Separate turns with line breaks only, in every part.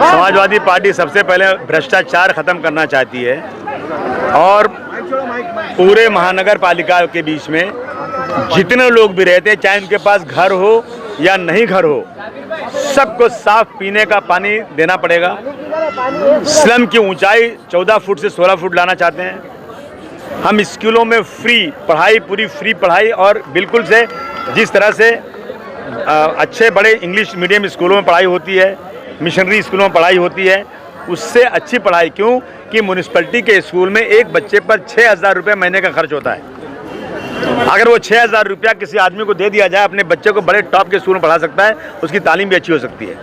Samajwadi party सबसे पहले भ्रष्टाचार खत्म करना चाहती है और पूरे महानगर पालिका के बीच में जितने लोग भी रहते हैं, चाहे उनके पास घर हो या नहीं घर हो, सबको साफ पीने का पानी देना पड़ेगा। स्लम की ऊंचाई 14 फुट से 16 फुट लाना चाहते हैं। हम स्कूलों में फ्री पढ़ाई, पूरी फ्री पढ़ाई, और बिल्कुल से जिस तरह से अच्छे बड़े इंग्लिश मीडियम स्कूलों में पढ़ाई होती है, मिशनरी स्कूलों में पढ़ाई होती है, उससे अच्छी पढ़ाई क्यों कि म्यूनिसिपैलिटी के स्कूल में एक बच्चे पर 6,000 रुपये महीने का खर्च होता है। अगर वो 6,000 रुपया किसी आदमी को दे दिया जाए, अपने बच्चे को बड़े टॉप के स्कूल में पढ़ा सकता है, उसकी तालीम भी अच्छी हो सकती है।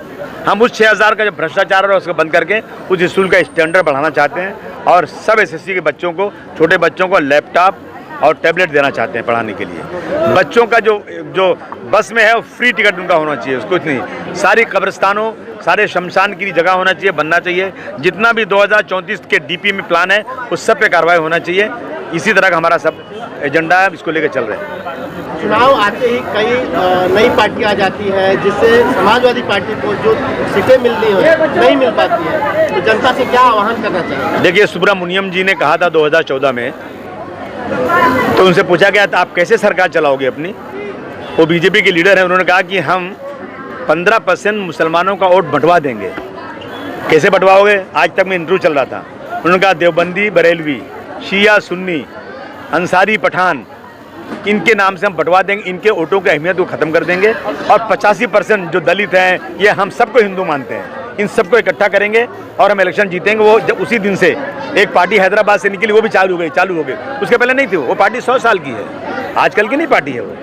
हम उस 6,000 का जो भ्रष्टाचार है उसको बंद करके उस स्कूल का स्टैंडर्ड बढ़ाना चाहते हैं और सब एसएससी के बच्चों को, छोटे बच्चों को लैपटॉप और टैबलेट देना चाहते हैं पढ़ाने के लिए। बच्चों का जो बस में है वो फ्री टिकट उनका होना चाहिए, उसको इतनी सारी कब्रिस्तानों, सारे शमशान की जगह होना चाहिए, बनना चाहिए। जितना भी 2034 के डीपी में प्लान है उस सब पे कार्रवाई होना चाहिए। इसी तरह का हमारा सब एजेंडा है, इसको लेकर चल रहे हैं।
चुनाव आते ही कई नई पार्टियां आ जाती है, जिससे समाजवादी पार्टी को जो सीटें नहीं मिल पाती है, तो जनता से क्या आह्वान करना चाहिए?
देखिए, सुब्रमण्यम जी ने कहा था 2014 में, तो उनसे पूछा गया था आप कैसे सरकार चलाओगे अपनी। वो बीजेपी के लीडर हैं, उन्होंने कहा कि हम 15% मुसलमानों का वोट बंटवा देंगे। कैसे बंटवाओगे? आज तक में इंटरव्यू चल रहा था, उन्होंने कहा देवबंदी बरेलवी, शिया सुन्नी, अंसारी पठान, इनके नाम से हम बंटवा देंगे, इनके वोटों की अहमियत को ख़त्म कर देंगे और 85% जो दलित हैं, ये हम सबको हिंदू मानते हैं, इन सबको इकट्ठा करेंगे और हम इलेक्शन जीतेंगे। वो जब उसी दिन से एक पार्टी हैदराबाद से निकली, वो भी चालू हो गई। उसके पहले नहीं थी वो पार्टी, 100 साल की है, आजकल की नहीं पार्टी है वो।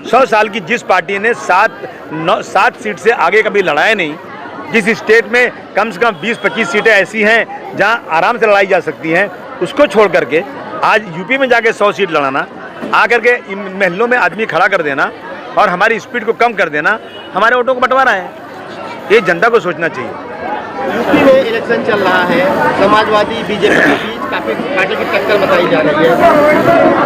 100 साल की जिस पार्टी ने 7 सीट से आगे कभी लड़ाया नहीं, जिस स्टेट में कम से कम 20-25 सीटें ऐसी हैं जहां आराम से लड़ाई जा सकती हैं, उसको छोड़ करके आज यूपी में जाके 100 सीट लड़ाना, आकर के इन महलों में आदमी खड़ा कर देना और हमारी स्पीड को कम कर देना, हमारे वोटों को बंटवाना है। ये जनता को सोचना चाहिए।
यूपी में इलेक्शन चल रहा है, समाजवादी बीजेपी के बीच काफी पार्टी की टक्कर बताई जा रही है,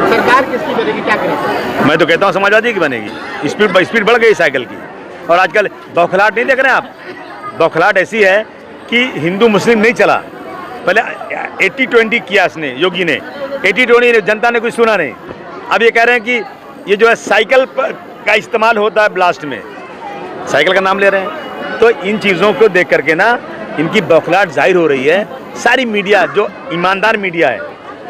सरकार किसकी बनेगी, क्या करेगी?
मैं तो कहता हूँ समाजवादी की बनेगी। स्पीड बढ़ गई साइकिल की, और आजकल बौखलाहट नहीं देख रहे हैं आप? बौखलाहट ऐसी है कि हिंदू मुस्लिम नहीं चला। पहले 80-20 किया इसने, योगी ने 80-20, जनता ने कुछ सुना नहीं। अब ये कह रहे हैं कि ये जो है साइकिल का इस्तेमाल होता है ब्लास्ट में, साइकिल का नाम ले रहे हैं। तो इन चीज़ों को देख करके ना इनकी बौखलाहट जाहिर हो रही है। सारी मीडिया, जो ईमानदार मीडिया है,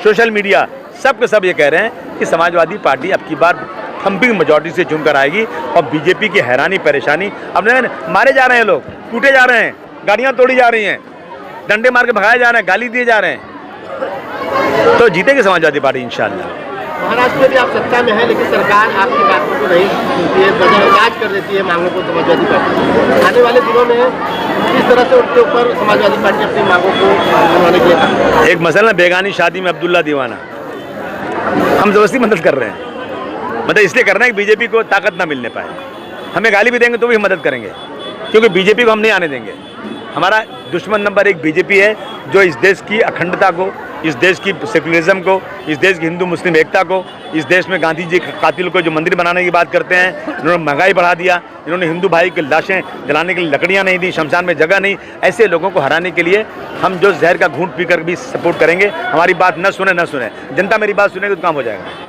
सोशल मीडिया, सब के सब ये कह रहे हैं कि समाजवादी पार्टी अब की बार थम्पिंग मेजॉरिटी से चुनकर आएगी और बीजेपी की हैरानी परेशानी। अब मारे जा रहे हैं लोग, कूटे जा रहे हैं, गाड़ियाँ तोड़ी जा रही हैं, डंडे मार के भगाए जा रहे हैं, गाली दिए जा रहे हैं, तो जीतेगी समाजवादी पार्टी इंशाल्लाह।
महाराष्ट्र में भी आप सत्ता में है, लेकिन सरकार आपकी बातों को नहीं सुनती है, नजरअंदाज कर देती है मांगों को समाजवादी पार्टी। आने वाले दिनों में किस तरह से उनके ऊपर समाजवादी पार्टी अपनी मांगों को मनवाने के लिए?
एक मसला, बेगानी शादी में अब्दुल्ला दीवाना, हम जबरदस्ती मदद कर रहे हैं। मतलब इसलिए कर रहे हैं कि बीजेपी को ताकत ना मिलने पाए। हमें गाली भी देंगे तो भी हम मदद करेंगे, क्योंकि बीजेपी को हम नहीं आने देंगे। हमारा दुश्मन नंबर 1 बीजेपी है, जो इस देश की अखंडता को, इस देश की सेकुलरिज्म को, इस देश की हिंदू मुस्लिम एकता को, इस देश में गांधी जी के कातिल को जो मंदिर बनाने की बात करते हैं, इन्होंने महंगाई बढ़ा दिया, इन्होंने हिंदू भाई की लाशें जलाने के लिए लकड़ियां नहीं दी, शमशान में जगह नहीं, ऐसे लोगों को हराने के लिए हम जो जहर का घूंट पीकर भी सपोर्ट करेंगे। हमारी बात न सुने, जनता मेरी बात सुनेगी तो काम हो जाएगा।